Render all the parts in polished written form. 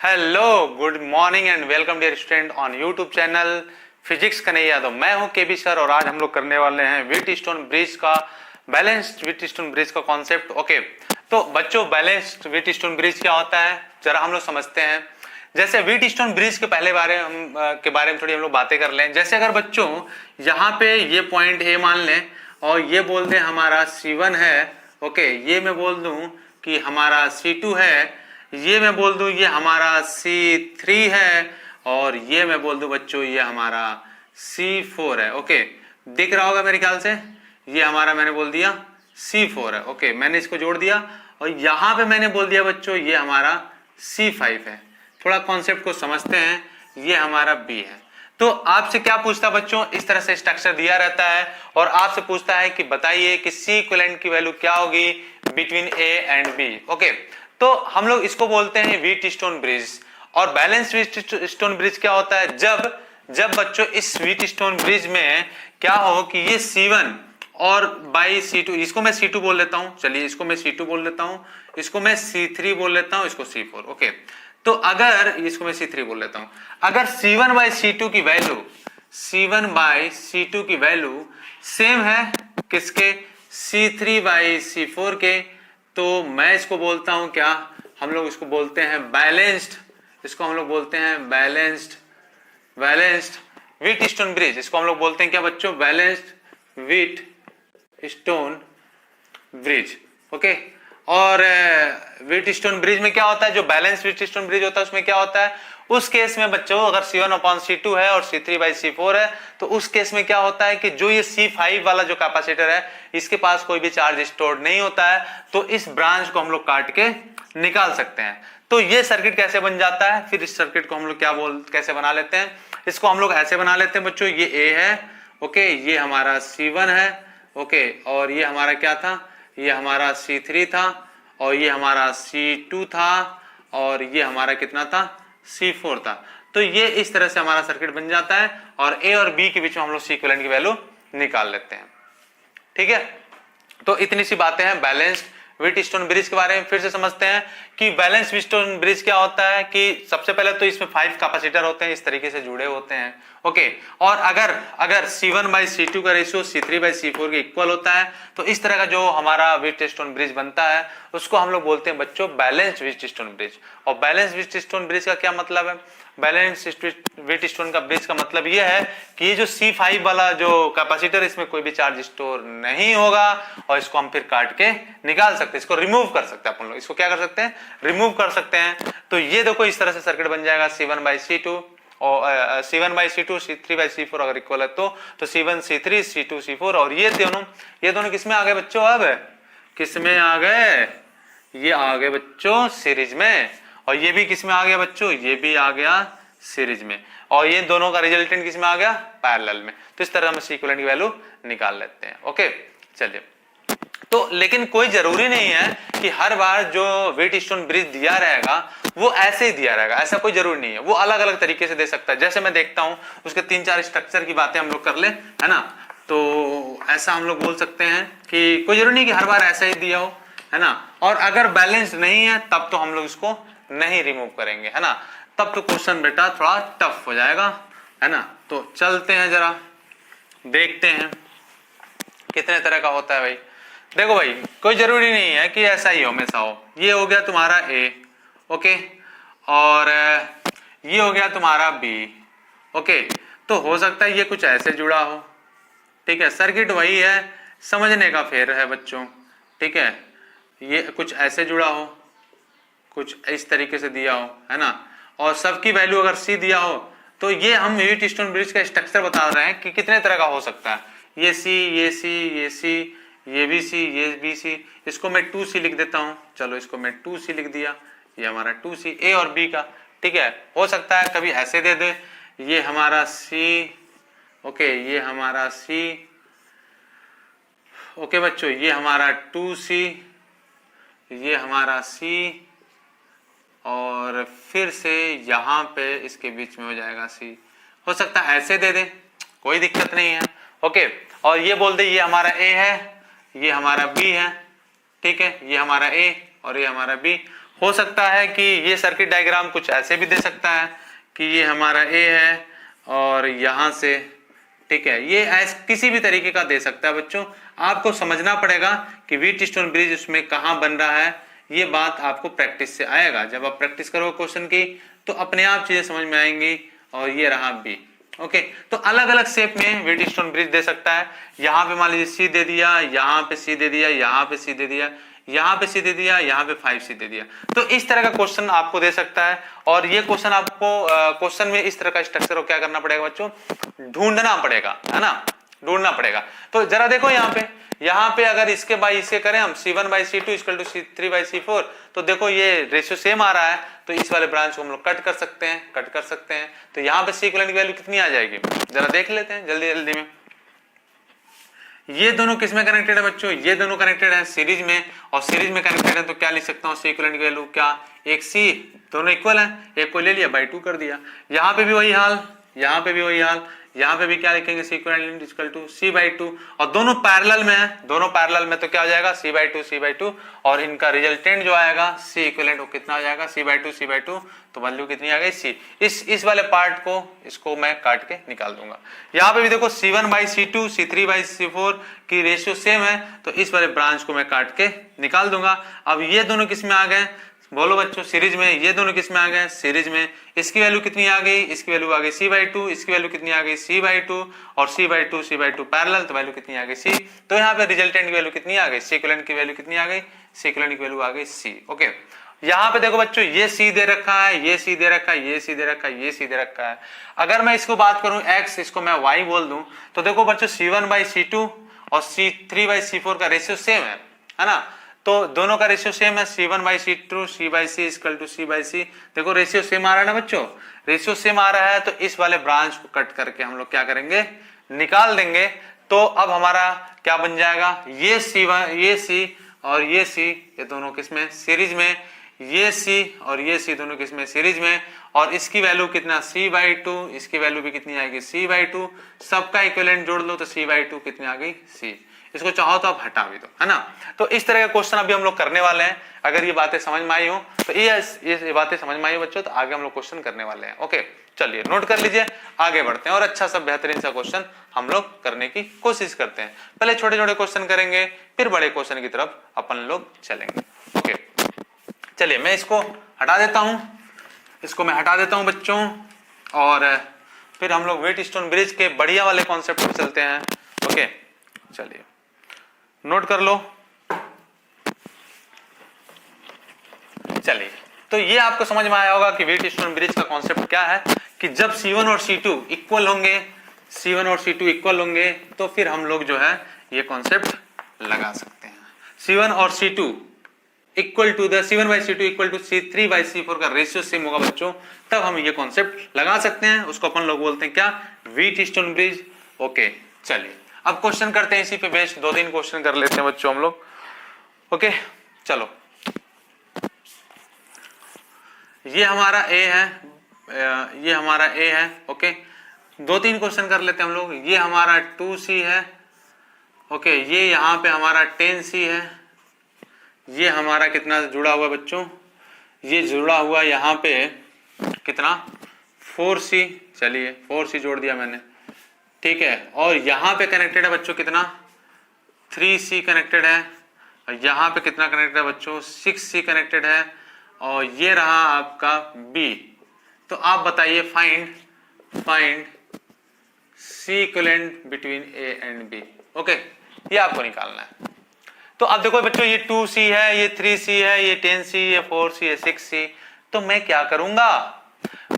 Hello, good morning and welcome dear student on YouTube channel physics Kanhaiya Yadav. मैं हूं केबी sir और आज हम लोग करने वाले हैं व्हीटस्टोन ब्रिज का बैलेंस्ड व्हीटस्टोन ब्रिज का कॉन्सेप्ट। ओके, तो बच्चों बैलेंस्ड व्हीटस्टोन ब्रिज क्या होता है जरा हम लोग समझते हैं। जैसे व्हीटस्टोन ब्रिज के पहले बारे में थोड़ी हम लोग बातें कर लें। जैसे अगर बच्चों यहाँ पे ये पॉइंट ए मान लें और ये बोल दें हमारा C1 है। ओके, ये मैं बोल दूं कि हमारा C2 है, ये मैं बोल दूं ये हमारा C3 है और ये मैं बोल दूं बच्चों ये हमारा C4 है। ओके, दिख रहा होगा मेरे ख्याल से, ये हमारा मैंने बोल दिया C4 है। ओके, मैंने इसको जोड़ दिया और यहां पे मैंने बोल दिया बच्चों ये हमारा C5 है। थोड़ा कॉन्सेप्ट को समझते हैं, ये हमारा B है। तो आपसे क्या पूछता है बच्चों, इस तरह से स्ट्रक्चर दिया रहता है और आपसे पूछता है कि बताइए कि C इक्विवेलेंट की वैल्यू क्या होगी between A and B। Okay, तो हम लोग इसको बोलते हैं व्हीटस्टोन ब्रिज। और बैलेंस व्हीटस्टोन ब्रिज क्या होता है, जब बच्चों इस व्हीटस्टोन ब्रिज में क्या हो कि ये C1 और बाई C2, इसको मैं C2 बोल लेता हूं, चलिए इसको मैं C2 बोल लेता हूं, इसको मैं C3 बोल लेता हूं, इसको C4। ओके, तो अगर इसको मैं C3 बोल लेता हूं, अगर C1 बाई C2 की वैल्यू C1 बाई C2 की वैल्यू सेम है किसके, C3 बाई C4 के, तो मैं इसको बोलता हूं क्या, हम लोग इसको बोलते हैं बैलेंस्ड, इसको हम लोग बोलते हैं बैलेंस्ड व्हीटस्टोन ब्रिज। इसको हम लोग बोलते हैं क्या बच्चों, बैलेंस्ड व्हीटस्टोन ब्रिज। ओके, और व्हीटस्टोन ब्रिज में क्या होता है, जो बैलेंस व्हीटस्टोन ब्रिज होता है उसमें क्या होता है, उस केस में बच्चों अगर C1/C2 है और C3/C4 है तो उस केस में क्या होता है कि जो ये C5 वाला जो कैपेसिटर है इसके पास कोई भी चार्ज स्टोर्ड नहीं होता है, तो इस ब्रांच को हम लोग काट के निकाल सकते हैं। तो ये सर्किट कैसे बन जाता है, फिर इस सर्किट को हम लोग कैसे बना लेते हैं, इसको हम लोग ऐसे बना लेते हैं बच्चों, ये A है। ओके, ये हमारा C1 है। ओके, और ये हमारा क्या था, ये हमारा C3 था और ये हमारा C2 था और ये हमारा कितना था, C4 था। तो ये इस तरह से हमारा सर्किट बन जाता है और A और B के बीच में हम लोग C इक्विवेलेंट की वैल्यू निकाल लेते हैं। ठीक है, तो इतनी सी बातें हैं बैलेंस्ड व्हीटस्टोन ब्रिज के बारे में। फिर से समझते हैं कि बैलेंस व्हीटस्टोन ब्रिज क्या होता है कि सबसे पहले तो इसमें 5 कैपेसिटर होते हैं, इस तरीके से जुड़े होते हैं। ओके, और अगर C1/C2 का रेशियो C3/C4 के इक्वल होता है तो इस तरह का जो हमारा व्हीटस्टोन ब्रिज बनता है उसको हम लोग बोलते हैं बच्चों बैलेंस व्हीटस्टोन ब्रिज। और बैलेंस व्हीटस्टोन ब्रिज का क्या मतलब है, बैलेंस व्हीटस्टोन का ब्रिज का मतलब यह है कि ये जो C5 वाला जो कैपेसिटर इसमें कोई भी चार्ज स्टोर नहीं होगा और इसको हम फिर काट के निकाल सकते हैं, इसको रिमूव कर सकते हैं अपन लोग, इसको क्या कर सकते हैं, रिमूव कर सकते हैं। तो ये देखो इस तरह से सर्किट बन जाएगा C1/C2 और C1/C2 C3/C4 अगर इक्वल है तो C1 C3 C2 C4 और ये दोनों किसमें आ गए बच्चों, अब किसमें आ गए, ये आ गए बच्चों सीरीज में, और ये भी किसमें आ गया बच्चों, ये भी आ गया सीरीज में, और ये दोनों का रिजल्टेंट किसमें आ गया, पैरेलल में। तो इस तरह हम C इक्विवेलेंट की वैल्यू निकाल लेते हैं। ओके, चलिए, तो लेकिन कोई जरूरी नहीं है कि हर बार जो व्हीटस्टोन ब्रिज दिया रहेगा वो ऐसे ही दिया रहेगा, ऐसा कोई जरूरी नहीं है, वो अलग अलग तरीके से दे सकता है। जैसे मैं देखता हूं उसके 3-4 स्ट्रक्चर की बातें हम लोग कर ले, है ना। तो ऐसा हम लोग बोल सकते हैं कि कोई जरूरी नहीं कि हर बार ऐसा ही दिया हो, है ना। और अगर बैलेंस नहीं है तब तो हम लोग इसको नहीं रिमूव करेंगे, है ना, तब तो क्वेश्चन बेटा थोड़ा टफ हो जाएगा, है ना। तो चलते हैं जरा देखते हैं कितने तरह का होता है भाई। देखो भाई, कोई जरूरी नहीं है कि ऐसा ही हो, हमेशा हो। ये हो गया तुम्हारा A, ओके, और ये हो गया तुम्हारा B। ओके, तो हो सकता है ये कुछ ऐसे जुड़ा हो, ठीक है, सर्किट वही है, समझने का फेर है बच्चों, ठीक है। ये कुछ ऐसे जुड़ा हो, कुछ इस तरीके से दिया हो, है ना, और सबकी वैल्यू अगर C दिया हो तो ये हम व्हीटस्टोन ब्रिज का स्ट्रक्चर बता रहे हैं कि कितने तरह का हो सकता है। ये C, ये C, ये C, ये भी C, ये भी C, इसको मैं 2C लिख देता हूं, चलो इसको मैं 2C लिख दिया, ये हमारा 2C A और B का, ठीक है। हो सकता है कभी ऐसे दे दे, ये हमारा C, ओके, ये हमारा C, ओके बच्चों, ये हमारा 2C, ये हमारा C, और फिर से यहां पे इसके बीच में हो जाएगा C। हो सकता है ऐसे दे दे, कोई दिक्कत नहीं है। ओके, और ये बोल दे ये हमारा A है, ये हमारा B है, ठीक है, ये हमारा A और ये हमारा B। हो सकता है कि ये सर्किट डायग्राम कुछ ऐसे भी दे सकता है कि ये हमारा ए है और यहां से, ठीक है, ये किसी भी तरीके का दे सकता है बच्चों। आपको समझना पड़ेगा कि व्हीटस्टोन ब्रिज उसमें कहां बन रहा है, ये बात आपको प्रैक्टिस से आएगा। जब आप प्रैक्टिस करोगे क्वेश्चन की तो अपने आप चीजें समझ में आएंगी। और ये रहा बी। ओके, तो अलग अलग शेप में व्हीटस्टोन ब्रिज दे सकता है। यहाँ पे मान लीजिए सी दे दिया, यहाँ पे सी दे दिया, यहाँ पे सी दे दिया, यहाँ पे सी दे दिया, यहाँ पे 5 सी दे दिया। तो इस तरह का क्वेश्चन आपको दे सकता है। और ये क्वेश्चन आपको क्वेश्चन में इस तरह का स्ट्रक्चर को क्या करना पड़ेगा बच्चों, ढूंढना पड़ेगा, है ना, ढूंढना पड़ेगा। तो जरा देखो यहाँ पे अगर इसके बाई इसके करें हम C1 by C2 equal to C3 by C4, तो देखो ये रेशियो सेम आ रहा है, तो इस वाले ब्रांच को हम लोग कट कर सकते हैं। तो यहाँ पे C इक्विवेलेंट की वैल्यू कितनी आ जाएगी, जरा देख लेते हैं जल्दी जल्दी में। ये दोनों किस में कनेक्टेड है बच्चों, ये दोनों कनेक्टेड है सीरीज में, और सीरीज में कनेक्टेड है तो क्या लिख सकता हूँ, C इक्विवेलेंट की वैल्यू क्या, एक C, दोनों इक्वल है, एक को ले लिया बाई 2 कर दिया। यहाँ पे भी वही हाल, यहाँ पे भी वही हाल, यहाँ पे भी क्या लिखेंगे, C equivalent equal to C by 2, और दोनों पैरेलल में है, दोनों पैरेलल में तो क्या हो जाएगा C बाई 2, और इनका रिजल्टेंट जो आएगा C इक्विवेलेंट वो कितना हो जाएगा, C बाई 2, तो वैल्यू कितनी आ गई C। इस वाले पार्ट को इसको मैं काट के निकाल दूंगा। यहाँ पे भी देखो C1 by C2 C3 by C4 की रेशियो सेम है, तो इस वाले ब्रांच को मैं काट के निकाल दूंगा। अब ये दोनों किस में आ गए, बोलो बच्चों, सीरीज में। ये दोनों किस में आ गए, सीरीज में। इसकी वैल्यू कितनी आ गई, इसकी वैल्यू आ गई C बाई 2, इसकी वैल्यू कितनी आ गई C बाई 2, और C बाई 2 पैरेलल, तो वैल्यू कितनी आ गई C। तो यहाँ पे रिजल्टेंट की वैल्यू कितनी आ गई, C इक्विवेलेंट की वैल्यू कितनी आ गई, C इक्विवेलेंट की वैल्यू आ गई C। ओके, यहाँ पे देखो बच्चों, ये C दे रखा है, ये C दे रखा है, ये C दे रखा है, ये C दे रखा है। अगर मैं इसको बात करूं X, इसको मैं Y बोल दूं, तो देखो बच्चों C1 बाई C2 और C3 बाई C4 का रेशियो सेम है ना, तो दोनों का रेशियो सेम है, C1 by C2 C by C equal to C by C। देखो रेशियो सेम आ रहा है ना बच्चों, रेशियो सेम आ रहा है, तो इस वाले ब्रांच को कट करके हम लोग क्या करेंगे, निकाल देंगे। तो अब हमारा क्या बन जाएगा, ये C और ये C, ये दोनों किसमें, सीरीज में, ये C और ये C दोनों किसमें, सीरीज में, और इसकी वैल्यू कितना C बाई 2, इसकी वैल्यू भी कितनी आएगी C बाई 2, सबका इक्विवेलेंट जोड़ लो तो C बाई 2 कितनी आ गई C। इसको चाहो तो आप हटा भी दो, है ना। तो इस तरह का क्वेश्चन अभी हम लोग करने वाले हैं। अगर ये बातें समझ में आई हो तो ये बातें समझ में आई हो बच्चों, तो आगे हम लोग क्वेश्चन करने वाले हैं। ओके, चलिए नोट कर लीजिए, आगे बढ़ते हैं और अच्छा सा बेहतरीन सा क्वेश्चन हम लोग करने की कोशिश करते हैं। पहले छोटे छोटे क्वेश्चन करेंगे, फिर बड़े क्वेश्चन की तरफ अपन लोग चलेंगे। ओके, चलिए मैं इसको हटा देता हूं, इसको मैं हटा देता हूं बच्चों, और फिर हम लोग व्हीटस्टोन ब्रिज के बढ़िया वाले कॉन्सेप्ट पे चलते हैं। ओके, चलिए नोट कर लो। चलिए, तो ये आपको समझ में आया होगा कि व्हीटस्टोन ब्रिज का कॉन्सेप्ट क्या है, कि जब C1 और C2 इक्वल होंगे, C1 और C2 इक्वल होंगे, तो फिर हम लोग जो है ये कॉन्सेप्ट लगा सकते हैं। C1 और C2 equal to the C1 by C2 equal to C3 by C4 का रेशियो सेम होगा बच्चों, तब हम ये कॉन्सेप्ट लगा सकते हैं। उसको अपन लोग बोलते हैं क्या, व्हीटस्टोन ब्रिज। ओके, चलिए अब क्वेश्चन करते हैं, इसी पे बेस्ड 2-3 क्वेश्चन कर लेते हैं बच्चों हम लोग। ओके, चलो, ये हमारा A है, ये हमारा A है। ओके, 2-3 क्वेश्चन कर लेते हैं हम लोग। ये हमारा 2C है। ओके, ये यहाँ पे हमारा 10C है। ये हमारा कितना जुड़ा हुआ बच्चों, ये जुड़ा हुआ यहाँ पे कितना 4C, चलिए 4C जोड़ दिया मैंने, ठीक है। और यहाँ पे कनेक्टेड है बच्चों कितना 3C कनेक्टेड है, और यहाँ पे कितना कनेक्टेड है बच्चों 6C कनेक्टेड है, और ये रहा आपका B। तो आप बताइए find C equivalent between A and B। Okay, ये आपको निकालना है। तो अब देखो बच्चों, ये 2C है, ये 3C है, ये 10C, ये 4C, ये 6C। तो मैं क्या करूंगा,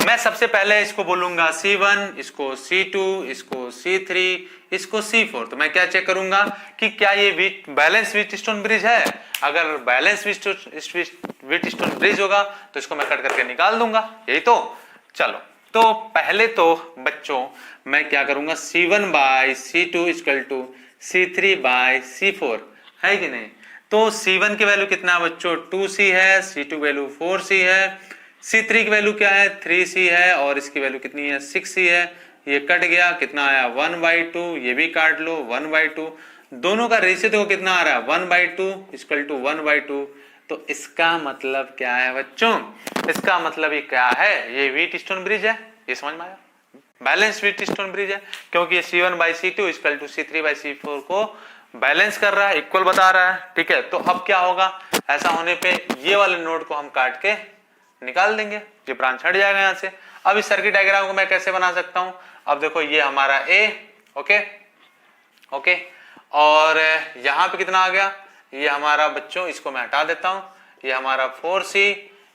मैं सबसे पहले इसको बोलूंगा C1, इसको C2, इसको C3, इसको C4। तो मैं क्या चेक करूंगा कि क्या ये बैलेंस व्हीटस्टोन ब्रिज है। अगर बैलेंस व्हीटस्टोन ब्रिज होगा तो इसको मैं कट करके निकाल दूंगा, यही तो। चलो, तो पहले तो बच्चों मैं क्या करूंगा, C1 by C2 equal to C3 by C4, है कि नहीं। तो C1 की वैल्यू कितना बच्चों 2C है, C2 वैल्यू 4C है, C3 की वैल्यू क्या है 3C है, और इसकी वैल्यू कितनी है 6C है। ये कट गया, कितना आया 1/2, ये भी काट लो 1/2। दोनों का रेशियो देखो कितना आ रहा है 1/2 इक्वल टू 1/2, तो इसका मतलब क्या है बच्चों, इसका मतलब ये क्या है, ये व्हीटस्टोन ब्रिज है, ये समझ में आया, बैलेंस व्हीटस्टोन ब्रिज है, क्योंकि ये C1/C2 इक्वल टू C3/C4 को बैलेंस कर रहा है, इक्वल बता रहा है, ठीक है। तो अब क्या होगा, ऐसा होने पे ये वाले नोड को हम काट के निकाल देंगे, ये ब्रांच हट जाएगा यहाँ से। अब इस सर्किट डायग्राम को मैं कैसे बना सकता हूं, अब देखो ये हमारा A, ओके ओके, और यहाँ पे कितना आ गया, ये हमारा बच्चों, इसको मैं हटा देता हूं, ये हमारा 4C,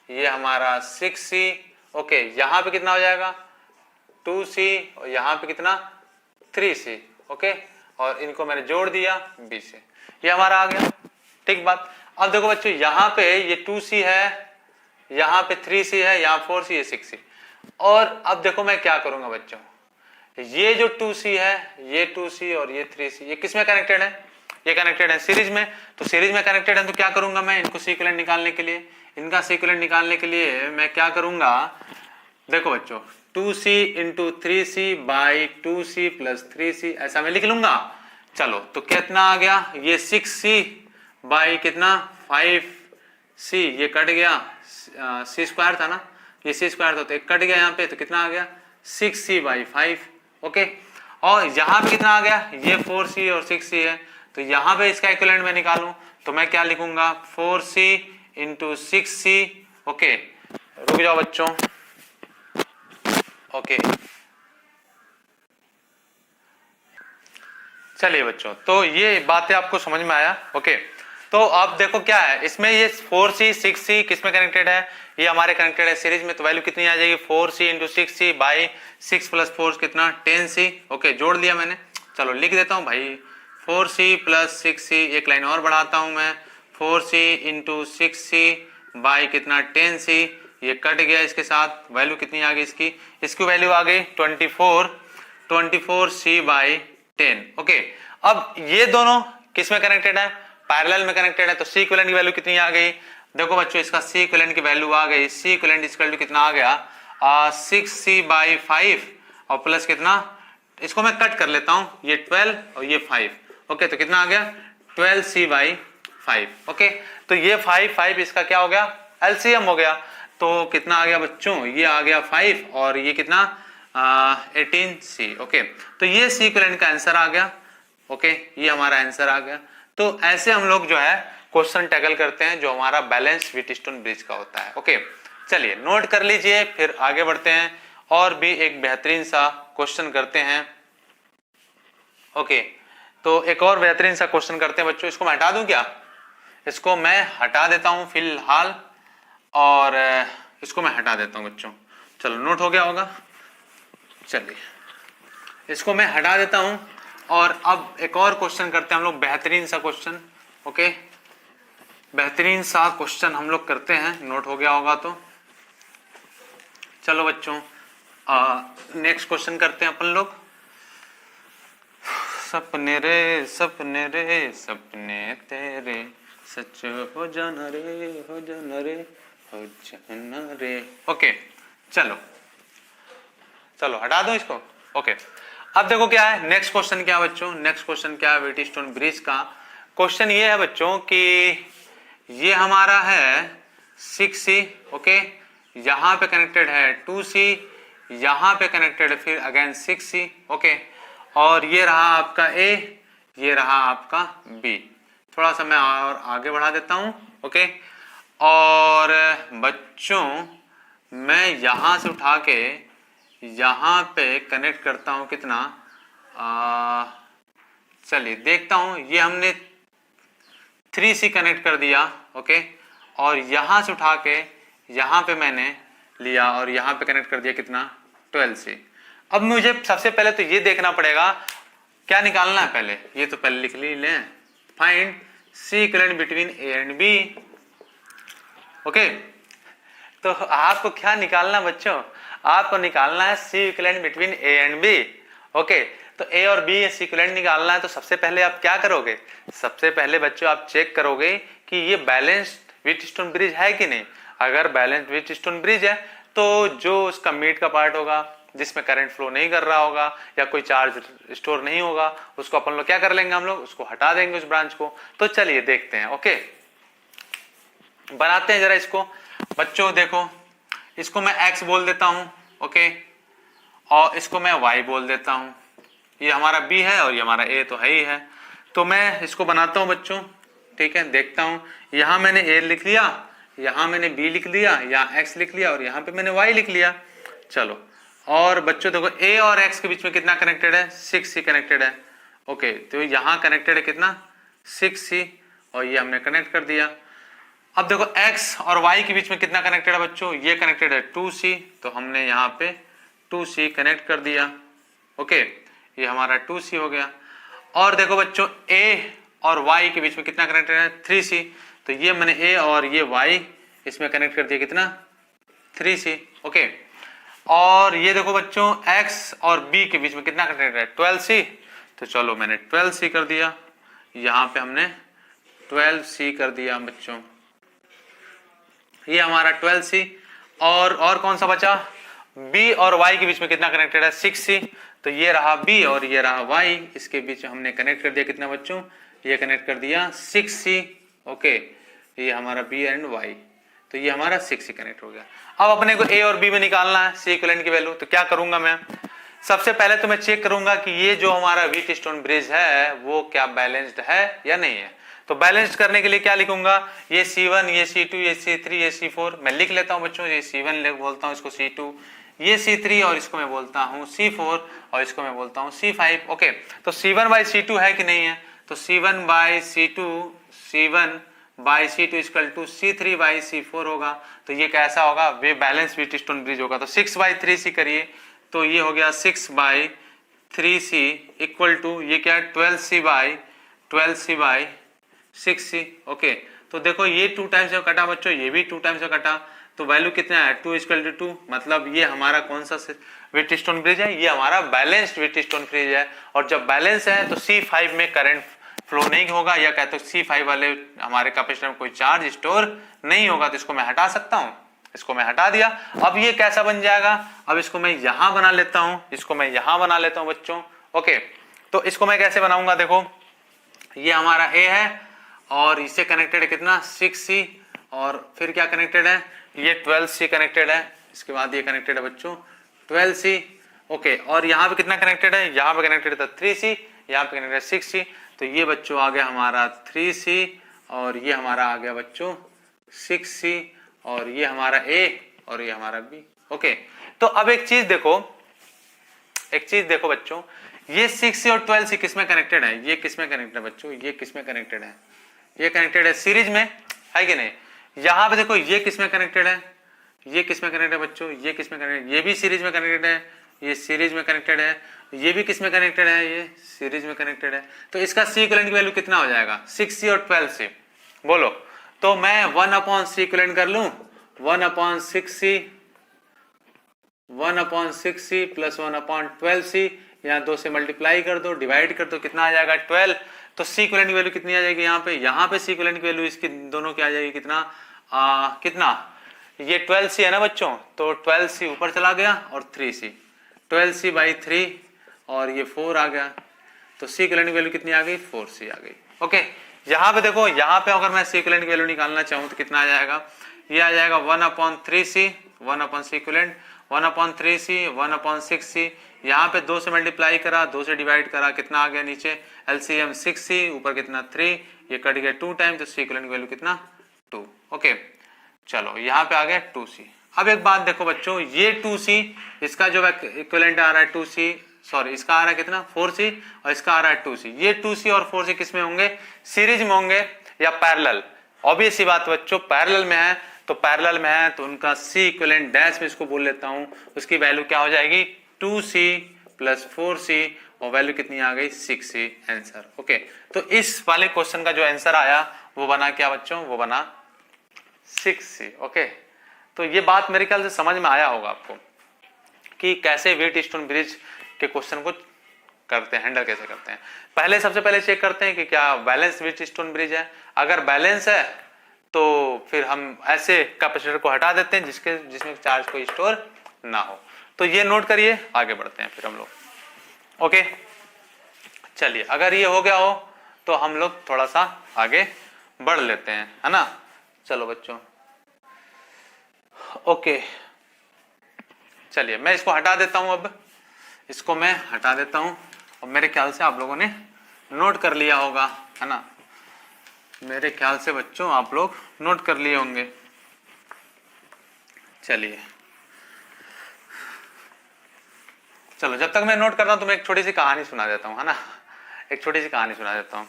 ये हमारा 6C, ओके, यहाँ पे कितना हो जाएगा 2C, और यहाँ पे कितना 3C, ओके, और इनको मैंने जोड़ दिया B से, ये हमारा आ गया, ठीक बात। अब देखो बच्चों यहाँ पे ये 2C है, यहाँ पे 3C है, यहाँ 4C, ये 6C, और अब देखो मैं क्या करूंगा बच्चों, ये जो 2C है, ये 2C और ये 3C, ये किस में कनेक्टेड है, ये कनेक्टेड है सीरीज में, तो सीरीज में कनेक्टेड है, तो क्या करूंगा मैं इनको सीक्वेंट निकालने के लिए, इनका सीक्वेंट निकालने के लिए मैं क्या करूंगा, देखो बच्चों 2C into 3C by 2C plus 3C, ऐसा मैं लिख लूंगा। चलो तो कितना आ गया, ये 6C बाई कितना 5C, ये कट गया, C स्क्वायर था ना, ये C स्क्वायर था, तो एक कट गया यहाँ पे, तो कितना आ गया 6C/5, ओके, और यहाँ पे कितना आ गया, ये 4C और 6C है, तो यहाँ पे इसका इक्विवेलेंट मैं निकालूं तो मैं क्या लिखूंगा 4C इंटू 6C, ओके, रुक जाओ बच्चों, ओके, चलिए बच्चों, तो ये बातें आपको समझ में आया, ओके। तो आप देखो क्या है इसमें, ये 4C 6C किस में कनेक्टेड है, ये हमारे कनेक्टेड है सीरीज में, तो वैल्यू कितनी आ जाएगी 4C into 6C by 6 plus 4 कितना 10C, ओके, जोड़ दिया मैंने। चलो लिख देता हूं भाई 4C प्लस 6C, एक लाइन और बढ़ाता हूं मैं, 4C इंटू 6C बाई कितना 10C, ये कट गया इसके साथ, वैल्यू कितनी आ गई इसकी वैल्यू आ गई 24C/10, ओके। अब ये दोनों किस में कनेक्टेड है, पैरेलल में कनेक्टेड है, तो C इक्विवेलेंट की वैल्यू कितनी आ गई, देखो बच्चों इसका C इक्विवेलेंट की वैल्यू आ गई, C इक्विवेलेंट इक्वल टू कितना आ गया 6C/5 और प्लस कितना, इसको मैं कट कर लेता हूं, ये 12 और ये 5, ओके, तो कितना आ गया 12C/5, ओके, तो ये 5 इसका क्या हो गया LCM हो गया, तो कितना आ गया बच्चों, ये आ गया 5 और ये कितना 18C, ओके, तो ये C इक्विवेलेंट का आंसर आ गया, ओके, ये हमारा आंसर आ गया। तो ऐसे हम लोग जो है क्वेश्चन टैकल करते हैं जो हमारा बैलेंस व्हीटस्टोन ब्रिज का होता है, ओके। चलिए नोट कर लीजिए, फिर आगे बढ़ते हैं और भी एक बेहतरीन सा क्वेश्चन करते हैं, ओके। तो एक और बेहतरीन सा क्वेश्चन करते हैं बच्चों, इसको मैं हटा दूं क्या, इसको मैं हटा देता हूं फिलहाल, और इसको मैं हटा देता हूं बच्चों, चलो नोट हो गया होगा, चलिए इसको मैं हटा देता हूं, और अब एक और क्वेश्चन करते हैं हम लोग, बेहतरीन सा क्वेश्चन, ओके, बेहतरीन सा क्वेश्चन हम लोग करते हैं, नोट हो गया होगा तो चलो बच्चों नेक्स्ट क्वेश्चन करते हैं अपन लोग। सपने रे सपने रे सपने तेरे सच हो जाना रे हो जाना रे हो जाना रे, ओके, चलो हटा दो इसको, ओके। अब देखो क्या है नेक्स्ट क्वेश्चन, क्या है बच्चों, नेक्स्ट क्वेश्चन क्या है व्हीटस्टोन ब्रिज का क्वेश्चन, ये है बच्चों कि ये हमारा है 6C, ओके, यहाँ पे कनेक्टेड है 2C, यहाँ पे कनेक्टेड है फिर अगेन 6C, ओके, और ये रहा आपका A, ये रहा आपका B, थोड़ा सा मैं और आगे बढ़ा देता हूँ, ओके, और बच्चों मैं यहाँ से उठा के यहाँ पे कनेक्ट करता हूँ कितना, चलिए देखता हूँ, ये हमने 3C कनेक्ट कर दिया, ओके, और यहाँ से उठा के यहाँ पे मैंने लिया और यहाँ पे कनेक्ट कर दिया कितना 12C। अब मुझे सबसे पहले तो ये देखना पड़ेगा क्या निकालना है, पहले ये तो पहले लिख लें, find C equivalent between A and B, okay. तो आपको क्या निकालना बच्चों, आपको निकालना है C equivalent between A and B, okay. तो A और B C इक्विवेलेंट निकालना है, तो सबसे पहले आप क्या करोगे, सबसे पहले बच्चों आप चेक करोगे कि ये बैलेंस्ड व्हीटस्टोन ब्रिज है कि नहीं। अगर बैलेंस्ड व्हीटस्टोन ब्रिज है तो जो उसका मिड का पार्ट होगा जिसमें करंट फ्लो नहीं कर रहा होगा या कोई चार्ज स्टोर नहीं होगा, उसको अपन लोग क्या कर लेंगे, हम लोग उसको हटा देंगे उस ब्रांच को। तो चलिए देखते हैं, ओके। बनाते हैं जरा इसको बच्चों। देखो इसको मैं x बोल देता हूं, ओके, और इसको मैं y बोल देता हूं। ये हमारा b है और ये हमारा a तो है ही है। तो मैं इसको बनाता हूं बच्चों, ठीक है। देखता हूं, यहां मैंने a लिख लिया, यहां मैंने b लिख लिया, यहां x लिख लिया और यहां पे मैंने y लिख लिया। चलो, और बच्चों देखो a और x के बीच में कितना कनेक्टेड है, 6c कनेक्टेड है, ओके। तो यहां कनेक्टेड है कितना, 6c, और ये हमने कनेक्ट कर दिया। अब देखो x और y के बीच में कितना कनेक्टेड है बच्चों, ये कनेक्टेड है 2c, तो हमने यहाँ पे 2c कनेक्ट कर दिया, ओके, ये हमारा 2c हो गया। और देखो बच्चों a और y के बीच में कितना कनेक्टेड है, 3c, तो ये मैंने a और ये y इसमें कनेक्ट कर दिया कितना, 3c, ओके। और ये देखो बच्चों x और b के बीच में कितना कनेक्टेड है, 12c, तो चलो मैंने 12c कर दिया, यहाँ पे हमने 12c कर दिया बच्चों, ये हमारा 12c। और कौन सा बचा, b और y के बीच में कितना कनेक्टेड है, 6c, तो ये रहा b और ये रहा y, इसके बीच में हमने कनेक्ट कर दिया कितना बच्चों, ये कनेक्ट कर दिया 6c, ओके, ये हमारा b एंड y, तो ये हमारा 6c कनेक्ट हो गया। अब अपने को a और b में निकालना है C इक्विवेलेंट की वैल्यू, तो क्या करूंगा मैं, सबसे पहले तो मैं चेक करूंगा कि ये जो हमारा व्हीटस्टोन ब्रिज है वो क्या बैलेंस्ड है या नहीं है। तो बैलेंस्ड करने के लिए क्या लिखूंगा, ये C1, ये C2, ये C3, ये C4, मैं लिख लेता हूं बच्चों, ये C1 बोलता हूं इसको C2, ये C3 और इसको मैं बोलता हूं C4 और इसको मैं बोलता हूं C5, ओके। तो C1 बाई C2 है कि नहीं है, तो C1 by C2, C1 by C2 equal to C3 by C4 होगा। तो ये कैसा होगा, वे बैलेंस व्हीटस्टोन ब्रिज होगा। तो 6 बाई 3C करिए, तो ये हो गया 6 बाई 3C इक्वल टू ये क्या है, 12C बाई 6C, ओके। तो देखो ये 2 टाइम्स से कटा बच्चों, ये भी 2 टाइम्स से कटा, तो वैल्यू कितना है, 2 इक्वल टू 2, मतलब ये हमारा कौन सा व्हीटस्टोन ब्रिज है, ये हमारा बैलेंस्ड व्हीटस्टोन ब्रिज है। और जब बैलेंस है तो C5 में करंट फ्लो नहीं होगा, या कहते हो C5 वाले हमारे कैपेसिटर में कोई चार्ज स्टोर नहीं होगा, तो इसको मैं हटा सकता हूं, इसको मैं हटा दिया। अब ये कैसा बन जाएगा, अब इसको मैं यहां बना लेता हूं, इसको मैं यहां बना लेता हूं बच्चों, ओके। तो इसको मैं कैसे बनाऊंगा, देखो ये हमारा A है और इससे कनेक्टेड है कितना, 6C, और फिर क्या कनेक्टेड है, ये 12C कनेक्टेड है, इसके बाद ये कनेक्टेड है बच्चों 12C, ओके। और यहाँ पे कितना कनेक्टेड है, यहाँ पे कनेक्टेड था 3C, यहाँ पे कनेक्टेड है 6C, तो ये बच्चों आ गया हमारा 3C और ये हमारा आ गया बच्चों 6C, और ये हमारा A और ये हमारा B, ओके। तो अब एक चीज देखो बच्चों, ये 6C और 12C किस में कनेक्टेड है, ये किस में कनेक्टेड है बच्चों, ये किस में कनेक्टेड है, ये कनेक्टेड है सीरीज में, है कि नहीं। यहां पे देखो ये किस में कनेक्टेड है, ये किस में कनेक्टेड है बच्चों, ये किस में कनेक्टेड, ये भी सीरीज में कनेक्टेड है, ये सीरीज में कनेक्टेड है, ये भी किस में कनेक्टेड है, ये सीरीज में कनेक्टेड है। तो इसका C इक्विवेलेंट की वैल्यू कितना हो जाएगा, 6C और 12C, बोलो। तो मैं 1/C इक्विवेलेंट कर लूं, 1/6C प्लस 1/12C, यहाँ 2 से मल्टीप्लाई कर दो, डिवाइड कर दो, कितना आ जाएगा 12। तो C इक्विवेलेंट की वैल्यू कितनी आ जाएगी, यहाँ पे C इक्विवेलेंट की वैल्यू इसकी दोनों की आ जाएगी कितना, कितना, ये 12C है ना बच्चों, तो 12C ऊपर चला गया और 3C, 12C बाई 3 और ये 4 आ गया, तो C इक्विवेलेंट की वैल्यू कितनी आ गई, 4C आ गई, ओके। यहाँ पे देखो, यहाँ पे अगर मैं C इक्विवेलेंट की वैल्यू निकालना चाहूँ तो कितना आ जाएगा, ये आ जाएगा 1/3C, 1/C equivalent, 1/3C, 1/6C, यहाँ पे 2 से मल्टीप्लाई करा, 2 से डिवाइड करा, कितना आ गया नीचे, LCM 6C, ऊपर कितना 3, ये कट गया 2 टाइम, तो C इक्विवेलेंट की वैल्यू कितना 2, ओके। चलो यहाँ पे आ गया 2C। अब एक बात देखो बच्चों, ये 2C, इसका जो इक्विवेलेंट आ रहा है 2C, सॉरी इसका आ रहा है कितना 4C, और इसका आ रहा है 2C, ये 2C और 4C किस में होंगे, सीरीज में होंगे या पैरेलल, ऑब्वियस सी बात बच्चों, पैरेलल में है, तो पैरेलल में है तो उनका C इक्विवेलेंट डैश में इसको बोल लेता हूं, उसकी वैल्यू क्या हो जाएगी, 2C प्लस 4C, और वैल्यू कितनी आ गई 6C, आंसर, ओके। तो इस वाले क्वेश्चन का जो आंसर आया वो बना क्या बच्चों, वो बना 6C, ओके। तो ये बात मेरे ख्याल से समझ में आया होगा आपको कि कैसे व्हीटस्टोन ब्रिज के क्वेश्चन को करते हैं, हैंडल कैसे करते हैं। पहले सबसे पहले चेक करते हैं कि क्या बैलेंस व्हीटस्टोन ब्रिज है, अगर बैलेंस है तो फिर हम ऐसे कैपेसिटर को हटा देते हैं जिसमें चार्ज कोई स्टोर ना हो। तो ये नोट करिए, आगे बढ़ते हैं फिर हम लोग, ओके। चलिए अगर ये हो गया हो तो हम लोग थोड़ा सा आगे बढ़ लेते हैं, है ना। चलो बच्चों, ओके, चलिए मैं इसको हटा देता हूं। अब इसको मैं हटा देता हूं और मेरे ख्याल से आप लोगों ने नोट कर लिया होगा, है ना? मेरे ख्याल से बच्चों आप लोग नोट कर लिए होंगे। चलिए, चलो जब तक मैं नोट करता हूं तो मैं एक छोटी सी कहानी सुना देता हूं, है ना? एक छोटी सी कहानी सुना देता हूं।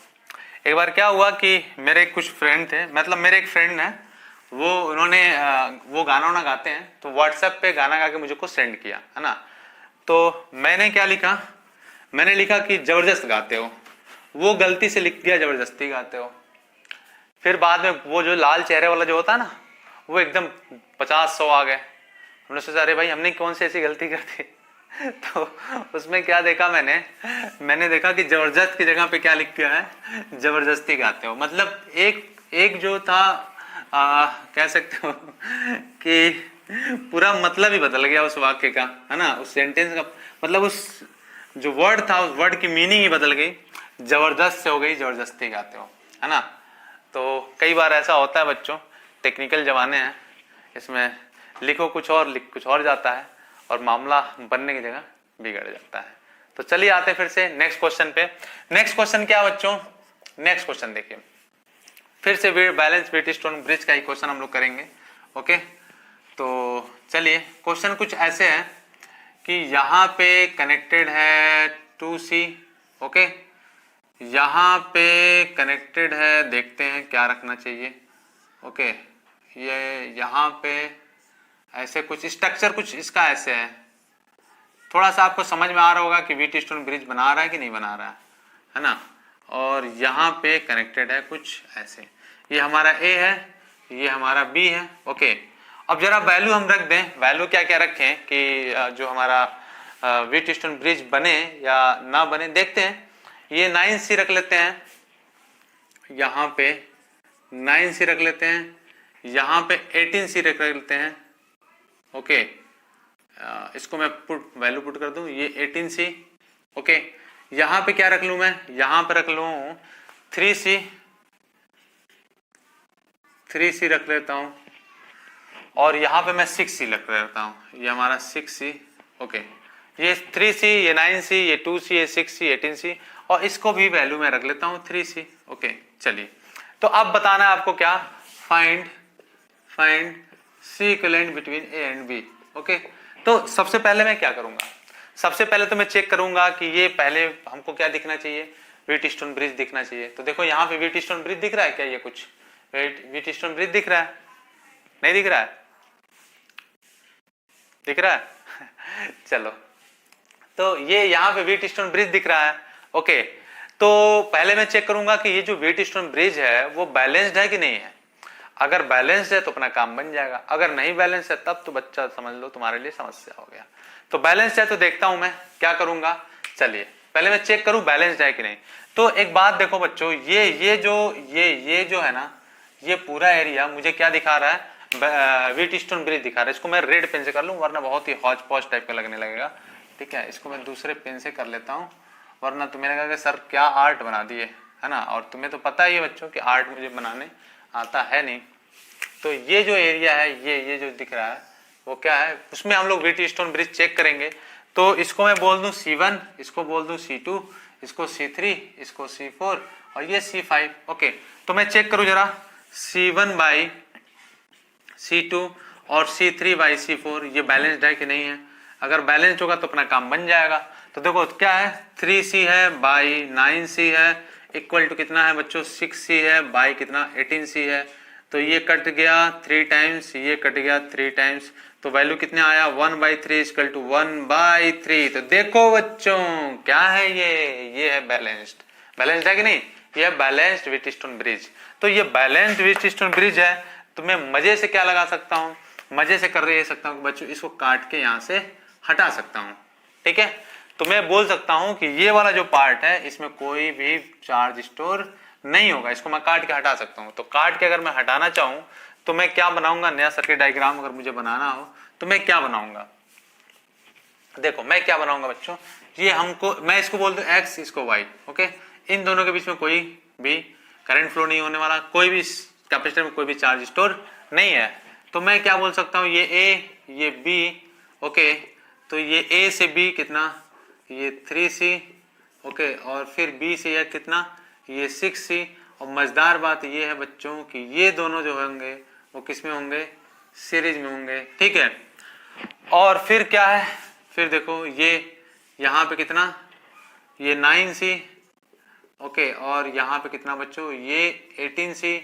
एक बार क्या हुआ कि मेरे कुछ फ्रेंड थे, मतलब मेरे एक फ्रेंड है, वो गाना वाना गाते हैं, तो व्हाट्सएप पे गाना गा के मुझे को सेंड किया, है ना? तो मैंने क्या लिखा, मैंने लिखा कि जबरदस्त गाते हो। वो गलती से लिख दिया जबरदस्ती गाते हो। फिर बाद में वो जो लाल चेहरे वाला जो होता है ना, वो एकदम 50-100 आ गए। हमने सोचा अरे भाई हमने कौन सी ऐसी गलती कर दी। तो उसमें क्या देखा मैंने देखा कि जबरदस्त की जगह पे क्या लिख दिया है, जबरदस्ती गाते हो। मतलब एक जो था, कह सकते हो कि पूरा मतलब ही बदल गया उस वाक्य का, है ना? उस सेंटेंस का मतलब, उस जो वर्ड था उस वर्ड की मीनिंग ही बदल गई। जबरदस्त से हो गई जबरदस्ती गाते हो, है ना? तो कई बार ऐसा होता है बच्चों, टेक्निकल जमाने हैं, इसमें लिखो कुछ और लिख कुछ और जाता है और मामला बनने की जगह बिगड़ जाता है। तो चलिए आते फिर से नेक्स्ट क्वेश्चन पे। नेक्स्ट क्वेश्चन क्या बच्चों? नेक्स्ट क्वेश्चन देखिए, फिर से बैलेंस व्हीटस्टोन ब्रिज का ही क्वेश्चन हम लोग करेंगे। ओके, तो चलिए क्वेश्चन कुछ ऐसे है कि यहाँ पे कनेक्टेड है 2C। ओके, यहाँ पे कनेक्टेड है, देखते हैं क्या रखना चाहिए। ओके, ये यहाँ पे ऐसे कुछ स्ट्रक्चर कुछ इसका ऐसे है, थोड़ा सा आपको समझ में आ रहा होगा कि व्हीटस्टोन ब्रिज बना रहा है कि नहीं बना रहा है ना? और यहाँ पे कनेक्टेड है कुछ ऐसे, ये हमारा A है, ये हमारा B है। ओके, अब जरा वैल्यू हम रख दें। वैल्यू क्या क्या रखें कि जो हमारा व्हीटस्टोन ब्रिज बने या ना बने, देखते हैं। ये 9C रख लेते हैं, यहाँ पे 9C रख लेते हैं, यहाँ पे 18C रख लेते हैं। ओके, इसको मैं वैल्यू पुट कर दूं, ये 18C। ओके, यहाँ पे क्या रख लूं मैं? यहाँ पे रख लूं 3C रख लेता हूं, और यहाँ पे मैं 6C रख लेता हूं, ये हमारा 6C। ओके, ये 3C, ये 9C, ये 2C, ये 6C, 18C, और इसको भी वैल्यू में रख लेता हूँ 3C। ओके, चलिए तो अब बताना है आपको क्या, find C equivalent between A and B। Okay, तो सबसे पहले मैं क्या करूंगा, सबसे पहले तो मैं चेक करूंगा कि ये पहले हमको क्या दिखना चाहिए, व्हीटस्टोन ब्रिज दिखना चाहिए। तो देखो यहाँ पे व्हीटस्टोन ब्रिज दिख रहा है क्या? ये कुछ व्हीटस्टोन ब्रिज दिख रहा है? नहीं दिख रहा है? दिख रहा है? चलो, तो ये यहाँ पे व्हीटस्टोन ब्रिज दिख रहा है। ओके, तो पहले मैं चेक करूंगा कि ये जो व्हीटस्टोन ब्रिज है वो बैलेंस्ड है कि नहीं है। अगर बैलेंस्ड है तो अपना काम बन जाएगा, अगर नहीं बैलेंस है तब तो बच्चा समझ लो तुम्हारे लिए समस्या हो गया। तो बैलेंस्ड है तो देखता हूं मैं क्या करूंगा। चलिए पहले मैं चेक करूं बैलेंस्ड है कि नहीं। तो एक बात देखो बच्चों, ये जो है ना, ये पूरा एरिया मुझे क्या दिखा रहा है, व्हीटस्टोन ब्रिज दिखा रहा है। इसको मैं रेड पेन से कर लूं वरना बहुत ही हौच पौच टाइप का लगने लगेगा। ठीक है, इसको मैं दूसरे पेन से कर लेता हूँ, वरना तुम्हें लगेगा सर क्या आर्ट बना दिए, है ना? और तुम्हें तो पता ही है बच्चों कि आर्ट मुझे बनाने आता है नहीं। तो ये जो एरिया है, ये जो दिख रहा है वो क्या है, उसमें हम लोग व्हीटस्टोन ब्रिज चेक करेंगे। तो इसको मैं बोल दूं C1, इसको बोल दूं C2, इसको C3, इसको C4 और ये C5। ओके, तो मैं चेक करूं जरा, C1 बाई C2 और C3 बाई C4 ये बैलेंस्ड है कि नहीं है। अगर बैलेंस्ड होगा तो अपना काम बन जाएगा। तो देखो क्या है, 3C है बाई 9C है, इक्वल टू कितना है बच्चों, 6C है बाई कितना, 18C है। तो ये कट गया 3 टाइम्स, ये कट गया 3 टाइम्स, तो वैल्यू कितने आया, 1/3 इक्वल टू 1/3। तो देखो बच्चों क्या है, ये है बैलेंस्ड। बैलेंस्ड है कि नहीं? ये है बैलेंस्ड व्हीटस्टोन ब्रिज। तो ये बैलेंस्ड व्हीटस्टोन ब्रिज है। तो मैं मजे से क्या लगा सकता हूँ, मजे से कर रही सकता हूँ बच्चों, इसको काट के यहाँ से हटा सकता हूँ। ठीक है, तो मैं बोल सकता हूँ कि ये वाला जो पार्ट है इसमें कोई भी चार्ज स्टोर नहीं होगा, इसको मैं काट के हटा सकता हूँ। तो काट के अगर मैं हटाना चाहूँ तो मैं क्या बनाऊंगा, नया सर्किट डायग्राम अगर मुझे बनाना हो तो मैं क्या बनाऊंगा, देखो मैं क्या बनाऊंगा बच्चों, ये हमको, मैं इसको बोल दूं x, इसको y। ओके, इन दोनों के बीच में कोई भी करंट फ्लो नहीं होने वाला, कैपेसिटर में कोई भी चार्ज स्टोर नहीं है। तो मैं क्या बोल सकता हूँ, ये ए ये बी, ओके, तो ये ए से बी कितना, ये 3C, ओके, और फिर बी से यह कितना, ये 6C। और मजेदार बात ये है बच्चों कि ये दोनों जो होंगे वो किस में होंगे, सीरीज में होंगे, ठीक है। और फिर क्या है, फिर देखो ये यहाँ पे कितना, ये 9C, ओके, और यहाँ पे कितना बच्चों, ये 18C।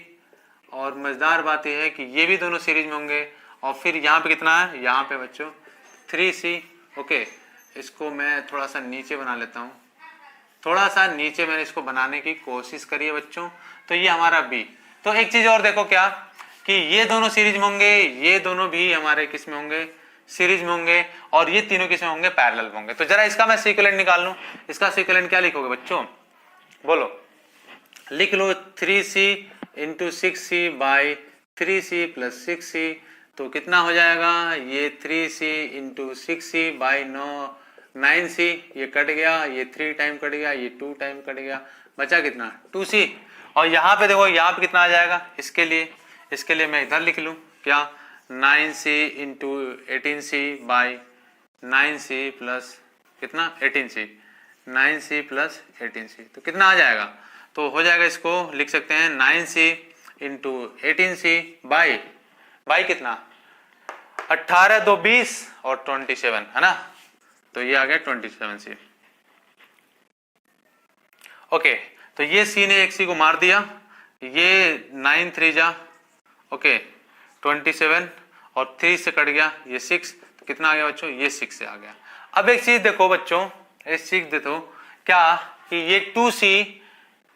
और मजेदार बात यह है कि ये भी दोनों सीरीज में होंगे। और फिर यहाँ पे कितना है, यहाँ पे बच्चों 3C, ओके। इसको मैं थोड़ा सा नीचे बना लेता हूँ, थोड़ा सा नीचे मैंने इसको बनाने की कोशिश करी है बच्चों। तो ये हमारा बी। तो एक चीज और देखो क्या, कि ये दोनों सीरीज में होंगे, ये दोनों भी हमारे किस में होंगे, सीरीज में होंगे, और ये तीनों किस में होंगे, पैरेलल में होंगे। तो जरा इसका मैं सीक्वेंट निकाल लूं, इसका सीक्वेंट क्या लिखोगे बच्चों, बोलो, लिख लो 3C into 6C by 3C plus 6C। तो कितना हो जाएगा, ये 3C into 6C by 9C, ये कट गया, ये 3 टाइम कट गया, ये 2 टाइम कट गया, बचा कितना 2C। और यहाँ पे देखो, यहाँ पे कितना आ जाएगा, इसके लिए मैं इधर लिख लूँ क्या, 9C into 18C by 9C plus कितना 18C, 9C प्लस 18C। तो कितना आ जाएगा, तो हो जाएगा, इसको लिख सकते हैं 9C इंटू 18C बाई कितना 18 2 20 और 27, है ना। तो ये आ गया 27C, ओके। तो ये C ने एक C को मार दिया, ये 9 3 जा, ओके 27, और 3 से कट गया ये 6, तो कितना आ गया बच्चों, ये 6 से आ गया। अब एक चीज देखो बच्चों, इस चीज देखो क्या, कि ये 2C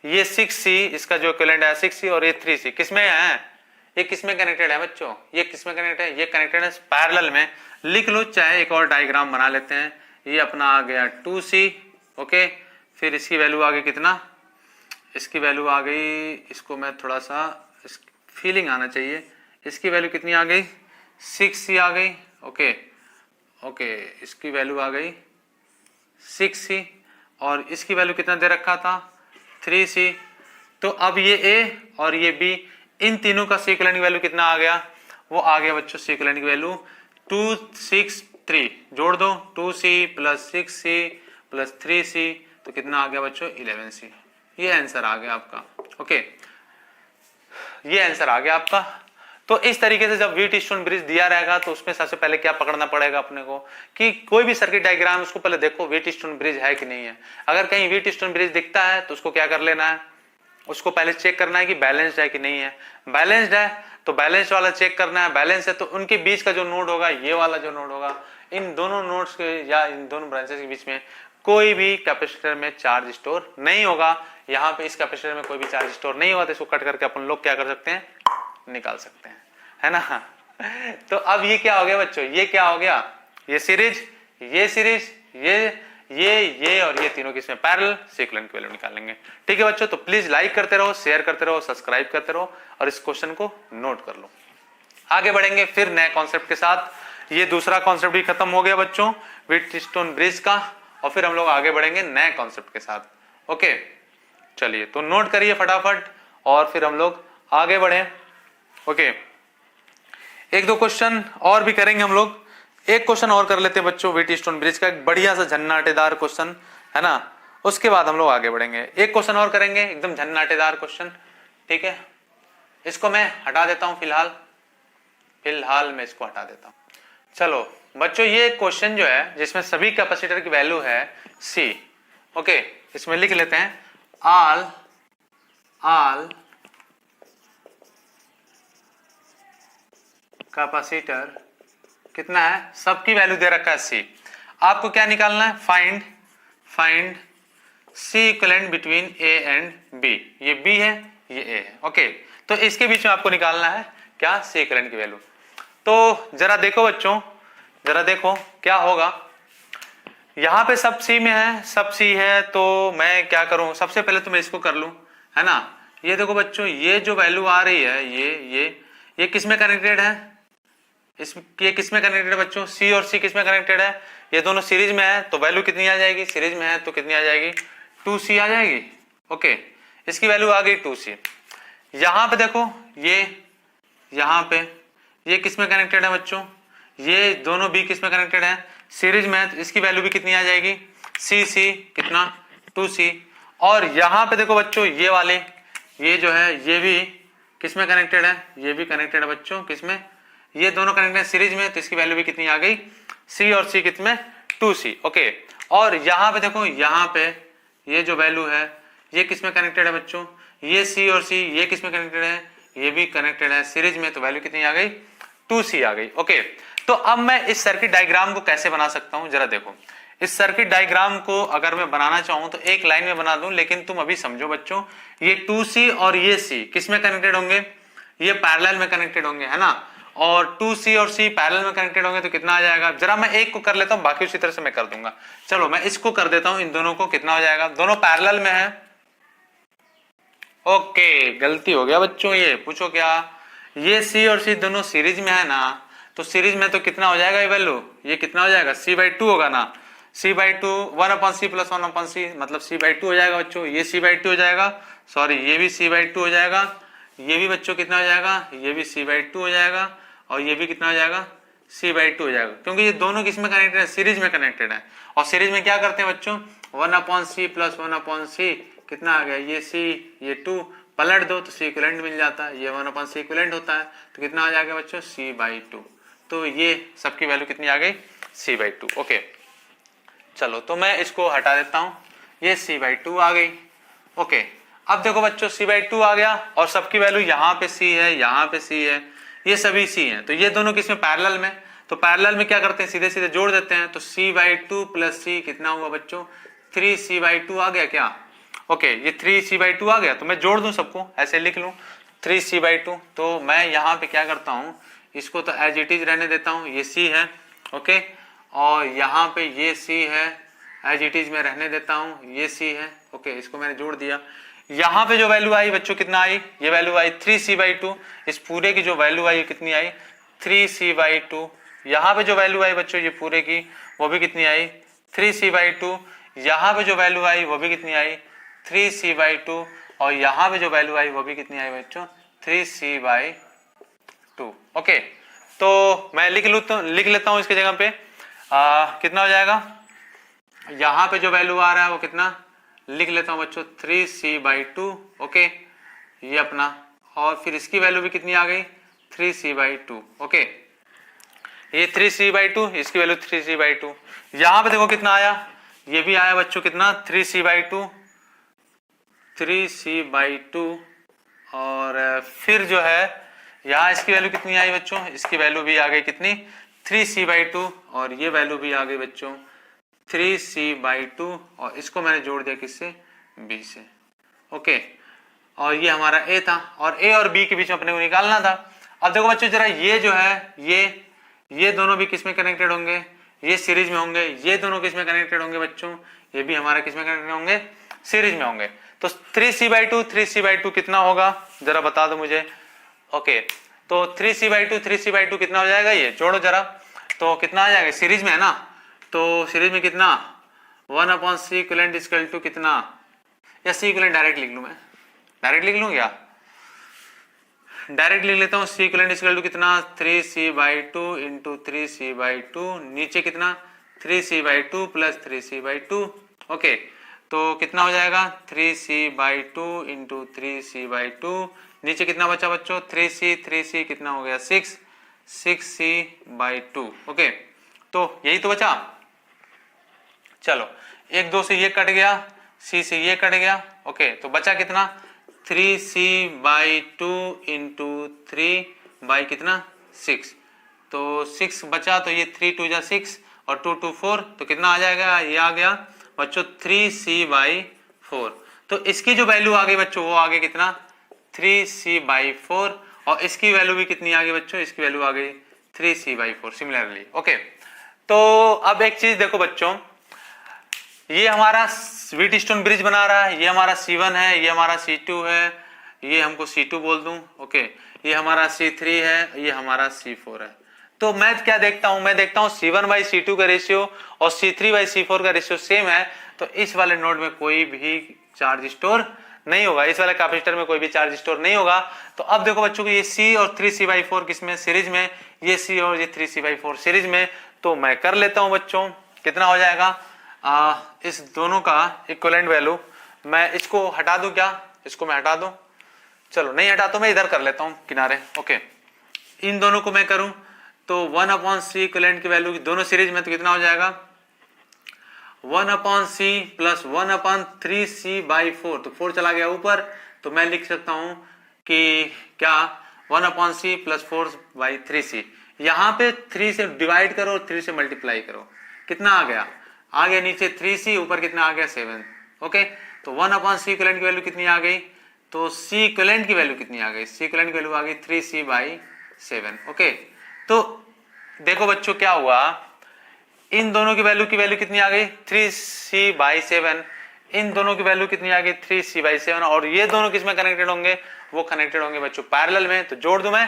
ये 6C, इसका जो इक्विवेलेंट है 6C, और ये 3C किसमें है, ये किसमें कनेक्टेड है बच्चों, ये किसमें कनेक्टेड है, ये कनेक्टेड है पैरेलल में। लिख लो, चाहे एक और डायग्राम बना लेते हैं। ये अपना आ गया 2C, ओके, फिर इसकी वैल्यू आ गई कितना, इसकी वैल्यू आ गई, इसको मैं थोड़ा सा फीलिंग आना चाहिए, इसकी वैल्यू कितनी आ गई 6C आ गई, ओके ओके, इसकी वैल्यू आ गई 6C, और इसकी वैल्यू कितना दे रखा था 3C। तो अब ये A और ये B, इन तीनों का सीक्वेंट की वैल्यू कितना आ गया, वो आ गया बच्चों सीक्वेंट की वैल्यू 2 6 3, जोड़ दो 2C plus 6C plus 3C, तो कितना आ गया बच्चों 11C। ये आंसर आ गया आपका, ओके, ये आंसर आ गया आपका। तो इस तरीके से जब व्हीट स्टोन ब्रिज दिया रहेगा तो उसमें सबसे पहले क्या पकड़ना पड़ेगा अपने को, कि कोई भी सर्किट डायग्राम उसको पहले देखो व्हीट स्टोन ब्रिज है कि नहीं है। अगर कहीं व्हीट स्टोन ब्रिज दिखता है तो उसको क्या कर लेना है, उसको पहले चेक करना है कि बैलेंस्ड है कि नहीं है। बैलेंस्ड है तो बैलेंस वाला चेक करना है, बैलेंस है तो उनके बीच का जो नोड होगा, ये वाला जो नोड होगा, इन दोनों नोड्स के या इन दोनों ब्रांचेस के बीच में कोई भी कैपेसिटर में चार्ज स्टोर नहीं होगा। यहाँ पे इस कैपेसिटर में कोई भी चार्ज स्टोर नहीं होगा, तो इसको कट करके अपन लोग क्या कर सकते हैं, निकाल सकते हैं, है ना। तो अब ये क्या हो गया बच्चों, ये क्या हो गया, ये सीरीज, ये सीरीज, ये और ये तीनों किसमें पैरेलल, सीक्वेंट की वैल्यू निकालेंगे। ठीक है बच्चों, तो प्लीज लाइक करते रहो, शेयर करते रहो, सब्सक्राइब करते रहो, और इस क्वेश्चन को नोट कर लो। आगे बढ़ेंगे फिर नए कॉन्सेप्ट के साथ। ये दूसरा कॉन्सेप्ट भी खत्म हो गया बच्चों व्हीट स्टोन ब्रिज का, और फिर हम लोग आगे बढ़ेंगे नए कॉन्सेप्ट के साथ। ओके, चलिए तो नोट करिए फटाफट, और फिर हम लोग आगे बढ़े। ओके, एक दो क्वेश्चन और भी करेंगे हम लोग। एक क्वेश्चन और कर लेते हैं बच्चों व्हीट स्टोन ब्रिज का, एक बढ़िया सा झन्नाटेदार क्वेश्चन, है ना। उसके बाद हम लोग आगे बढ़ेंगे। एक क्वेश्चन और करेंगे, एकदम झन्नाटेदार क्वेश्चन, ठीक है। इसको मैं हटा देता हूं फिलहाल मैं इसको हटा देता हूं। चलो बच्चों, ये क्वेश्चन जो है जिसमें सभी कैपेसिटर की वैल्यू है C, ओके, इसमें लिख लेते हैं ऑल कैपेसिटर कितना है, सबकी वैल्यू दे रखा है C। आपको क्या निकालना है, find C equivalent between A and B। ये B है, ये A है, ओके। तो इसके बीच में आपको निकालना है क्या, C इक्विवेलेंट की वैल्यू। तो जरा देखो बच्चों, जरा देखो क्या होगा। यहां पे सब C में है, सब C है, तो मैं क्या करूं, सबसे पहले तो मैं इसको कर लूं, है ना। ये देखो बच्चों, ये जो वैल्यू आ रही है, ये किस में कनेक्टेड है, ये किस में कनेक्टेड है बच्चों, C और C किस में कनेक्टेड है, ये दोनों सीरीज में है, तो वैल्यू कितनी आ जाएगी, सीरीज में है तो कितनी आ जाएगी 2C आ जाएगी, ओके। इसकी वैल्यू आ गई 2C। यहाँ पे देखो ये यहाँ पे ये किस में कनेक्टेड है बच्चों, ये दोनों भी किस में कनेक्टेड है, सीरीज में। तो इसकी वैल्यू भी कितनी आ जाएगी, सी सी कितना 2c। और यहाँ पे देखो बच्चों ये वाले ये जो है ये भी किस में कनेक्टेड है, ये भी कनेक्टेड है बच्चों किस में, ये दोनों कनेक्टेड है सीरीज में। तो इसकी वैल्यू भी कितनी आ गई, c और c कितने 2c। ओके, और यहाँ पे देखो यहाँ पे ये जो वैल्यू है ये किस में कनेक्टेड है बच्चों, ये c और c ये किस में कनेक्टेड है, ये भी कनेक्टेड है सीरीज में। तो वैल्यू कितनी आ गई, 2c आ गई। ओके, तो अब मैं इस सर्किट डायग्राम को कैसे बना सकता हूं, जरा देखो। इस सर्किट डायग्राम को अगर मैं बनाना चाहूं तो एक लाइन में बना दूं, लेकिन तुम अभी समझो बच्चों, ये 2c और ये c किस में कनेक्टेड होंगे, ये पैरेलल में कनेक्टेड होंगे, है ना। और 2c और c पैरेलल में कनेक्टेड होंगे तो कितना आ जाएगा, जरा मैं एक को कर लेता हूं, बाकी उसी तरह से मैं कर दूंगा। चलो मैं इसको कर देता हूं, इन दोनों को कितना हो जाएगा, दोनों पैरेलल में है। ओके, गलती हो गया बच्चों, ये पूछो क्या, ये c और c दोनों सीरीज में है ना, तो सीरीज में तो कितना हो जाएगा ये वैल्यू, ये कितना हो जाएगा, c/2 होगा ना, c/2 1/c + 1/c मतलब c/2 हो जाएगा बच्चों, ये c/2 हो जाएगा, सॉरी ये भी c/2 हो जाएगा, ये भी बच्चों कितना हो जाएगा, ये भी c/2 हो जाएगा, और ये भी कितना हो जाएगा, c/2 हो जाएगा, क्योंकि ये दोनों किस में कनेक्टेड है, सीरीज में कनेक्टेड है। और सीरीज में क्या करते हैं बच्चों, 1/c + 1/c कितना आ गया, ये c ये 2 पलट दो तो c इक्विवेलेंट मिल जाता है, ये 1/c इक्विवेलेंट होता है, तो कितना आ जाएगा बच्चों, c/2। तो ये सबकी वैल्यू कितनी आ गई, c/2। ओके, चलो तो मैं इसको हटा देता हूं, ये c/2 आ गई। ओके, अब देखो बच्चों c/2 आ गया, और सबकी वैल्यू यहाँ पे c है, यहाँ पे c है, ये सभी c हैं, तो ये दोनों किसमें पैरेलल में, तो पैरेलल में क्या करते हैं, सीधे सीधे जोड़ देते हैं। तो c/2 + c कितना हुआ बच्चों, 3c/2 आ गया क्या। ओके, ये 3c/2 आ गया, तो मैं जोड़ दूं सबको, ऐसे लिख लूं 3c/2। तो मैं यहाँ पे क्या करता हूँ, इसको तो एज इट इज रहने देता हूँ, ये c है। ओके, और यहाँ पे ये c है, एज इट इज में रहने देता हूँ, ये c है। ओके, इसको मैंने जोड़ दिया। यहाँ पे जो वैल्यू आई बच्चों कितना आई, ये वैल्यू आई 3c/2, इस पूरे की जो वैल्यू आई कितनी आई, 3c/2। यहाँ पे जो वैल्यू आई बच्चों ये पूरे की, वो भी कितनी आई, 3c/2। यहाँ पे जो वैल्यू आई वो भी कितनी आई, 3c/2, और यहाँ पे जो वैल्यू आई वो भी कितनी आई बच्चों, 3c/2। ओके, तो मैं लिख लेता हूँ इसकी जगह पे कितना हो जाएगा, यहाँ पे जो वैल्यू आ रहा है वो कितना, लिख लेता हूँ बच्चों 3c/2। ओके, ये अपना, और फिर इसकी वैल्यू भी कितनी आ गई, 3c/2। ओके, ये 3c/2, इसकी वैल्यू 3c/2। यहाँ पे देखो कितना आया, ये भी आया बच्चों कितना, 3c/2, 3c/2। और फिर जो है यहाँ इसकी वैल्यू कितनी आई बच्चों, इसकी वैल्यू भी आ गई कितनी, 3c/2, और ये वैल्यू भी आ गई बच्चों 3c/2, और इसको मैंने जोड़ दिया किससे, b से। ओके, और ये हमारा a था, और a और b के बीच में अपने को निकालना था। अब देखो बच्चों जरा, ये जो है ये दोनों भी किस में कनेक्टेड होंगे, ये सीरीज में होंगे, ये दोनों किस में कनेक्टेड होंगे बच्चों, ये भी हमारा किस में कनेक्टेड होंगे, सीरीज में होंगे। तो 3c/2 कितना होगा, जरा बता दो मुझे। ओके, तो 3c/2 कितना हो जाएगा, ये जोड़ो जरा, तो कितना आ जाएगा, सीरीज में है ना, तो सीरीज में कितना, 1/c इक्विवेलेंट इक्वल टू कितना, या c इक्विवेलेंट डायरेक्ट लिख लूं, मैं डायरेक्ट लिख लूं क्या, डायरेक्ट लिख लेता हूँ, c इक्विवेलेंट इक्वल टू कितना, 3c/2 इंटू 3c/2, नीचे कितना 3c/2 प्लस 3c/2। ओके, तो कितना हो जाएगा 3c/2 इंटू 3c/2, नीचे कितना बचा बच्चों, 3c कितना हो गया 6c/2। ओके, तो यही तो बचा। चलो 1 2 से ये कट गया, c से ये कट गया। ओके, तो बचा कितना, 3c/2 इंटू 3 बाई कितना 6, तो 6 बचा, तो ये 3 2 जा 6 और 2 2 4, तो कितना आ जाएगा, ये आ गया बच्चों 3c/4। तो इसकी जो वैल्यू आ गई बच्चों वो आ गई कितना, 3c/4, और इसकी वैल्यू भी कितनी आ गई बच्चों, इसकी वैल्यू आ गई 3c/4 सिमिलरली। ओके, तो अब एक चीज देखो बच्चों, ये हमारा व्हीटस्टोन ब्रिज बना रहा है, ये हमारा C1 है, ये हमारा C2 है, ये हमको C2 बोल दूं। ओके, ये हमारा C3 है, ये हमारा C4 है। तो मैं क्या देखता हूं, मैं देखता हूं C1/C2 का रेशियो और C3/C4 का रेशियो सेम है, तो इस वाले नोड में कोई भी चार्ज स्टोर नहीं होगा, इस वाले कैपेसिटर में कोई भी चार्ज स्टोर नहीं होगा। तो अब देखो बच्चों को ये C और 3C/4 किसमें सीरीज में, ये C और ये 3C/4 सीरीज में। तो मैं कर लेता हूं बच्चों, कितना हो जाएगा इस दोनों का इक्विवेलेंट वैल्यू। मैं इसको हटा दूं क्या, इसको मैं हटा दूं, चलो नहीं हटा तो मैं इधर कर लेता हूं किनारे। ओके, इन दोनों को मैं करूं तो 1/C इक्विवेलेंट की वैल्यू दोनों सीरीज में, तो कितना हो जाएगा 1/C प्लस 1/3C/4। तो 4 चला गया ऊपर, तो मैं लिख सकता हूं कि क्या 1/C प्लस 4/3C। यहां पे 3 से डिवाइड करो और 3 से मल्टीप्लाई करो, कितना आ गया, आ गया नीचे 3C, ऊपर कितना आ गया 7। ओके, तो 1/C इक्विवेलेंट की वैल्यू कितनी आ गई, तो C इक्विवेलेंट की वैल्यू कितनी आ गई, C इक्विवेलेंट की वैल्यू आ गई 3C/7। ओके, तो देखो बच्चों क्या हुआ, इन दोनों की वैल्यू कितनी आ गई 3C/7, इन दोनों की वैल्यू कितनी आ गई 3C/7, और ये दोनों किसमें कनेक्टेड होंगे, वो कनेक्टेड होंगे बच्चों पैरेलल में। तो जोड़ दूं मैं,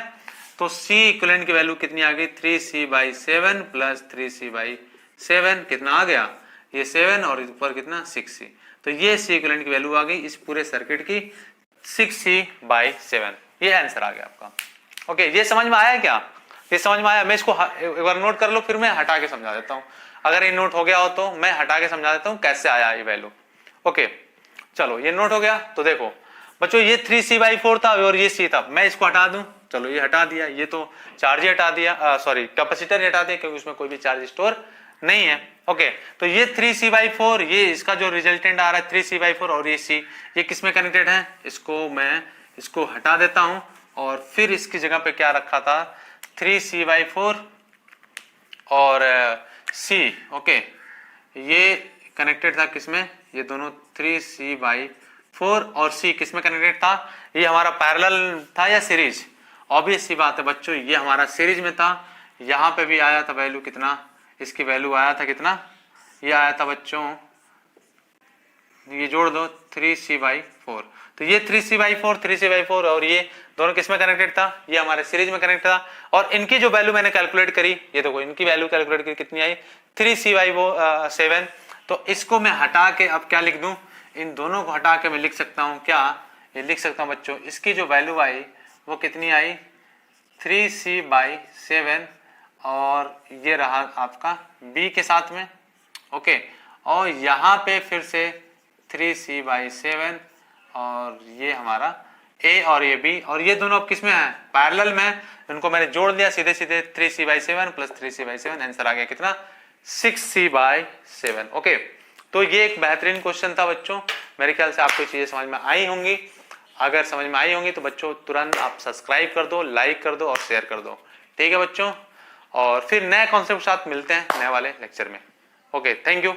तो C इक्विवेलेंट की वैल्यू कितनी आ गई 3C/7 प्लस 3C/7, कितना आ गया ये 7 और ऊपर कितना 6C। तो ये C इक्विवेलेंट की वैल्यू आ गई इस पूरे सर्किट की 6C/7। ये आंसर आ गया आपका। ओके, ये समझ में आया क्या, ये समझ में आया। मैं इसको एक बार नोट कर लो, फिर मैं हटा के समझा देता हूँ। अगर ये नोट हो गया हो तो मैं हटा के समझा देता हूँ कैसे आया ये वैल्यू। ओके, चलो ये नोट हो गया। तो देखो बच्चों, ये 3C/4 था और ये C था, मैं इसको हटा दूं, चलो ये हटा दिया, ये तो चार्ज ही हटा दिया, सॉरी कैपेसिटर ही हटा दिया, क्योंकि उसमें कोई भी चार्ज स्टोर नहीं है। ओके, तो ये 3C/4, ये इसका जो रिजल्टेंट आ रहा है 3C/4, और ये C, ये किसमें कनेक्टेड है, इसको मैं इसको हटा देता हूं और फिर इसकी जगह पे क्या रखा था 3C/4 और C। ओके, ये कनेक्टेड था किसमें, ये दोनों 3C/4 और C किसमें कनेक्टेड था, ये हमारा पैरेलल था या सीरीज। ऑब्वियस सी बात है बच्चों, ये हमारा सीरीज में था। यहाँ पे भी आया था वैल्यू कितना, इसकी वैल्यू आया था कितना, ये आया था बच्चों, ये जोड़ दो 3C/4। तो ये 3C/4 और ये दोनों किसमें कनेक्टेड था, ये हमारे सीरीज में कनेक्टेड था। और इनकी जो वैल्यू मैंने कैलकुलेट करी, ये देखो इनकी वैल्यू कैलकुलेट करी कितनी आई 3C/7। तो इसको मैं हटा के अब क्या लिख दूं, इन दोनों को हटा के मैं लिख सकता हूं क्या, ये लिख सकता हूं बच्चों, इसकी जो वैल्यू आई वो कितनी आई 3C/7, और ये रहा आपका B के साथ में। ओके, और यहाँ पे फिर से 3C/7 और ये हमारा A और ये B, और ये दोनों अब किस में है, पैरेलल में। इनको मैंने जोड़ दिया सीधे सीधे 3C/7 प्लस 3C/7, आंसर आ गया कितना 6C/7। ओके, तो ये एक बेहतरीन क्वेश्चन था बच्चों। मेरे ख्याल से आपको चीजें समझ में आई होंगी। अगर समझ में आई होंगी तो बच्चों तुरंत आप सब्सक्राइब कर दो, लाइक कर दो और शेयर कर दो। ठीक है बच्चों, और फिर नए कॉन्सेप्ट के साथ मिलते हैं नए वाले लेक्चर में। Okay, thank you.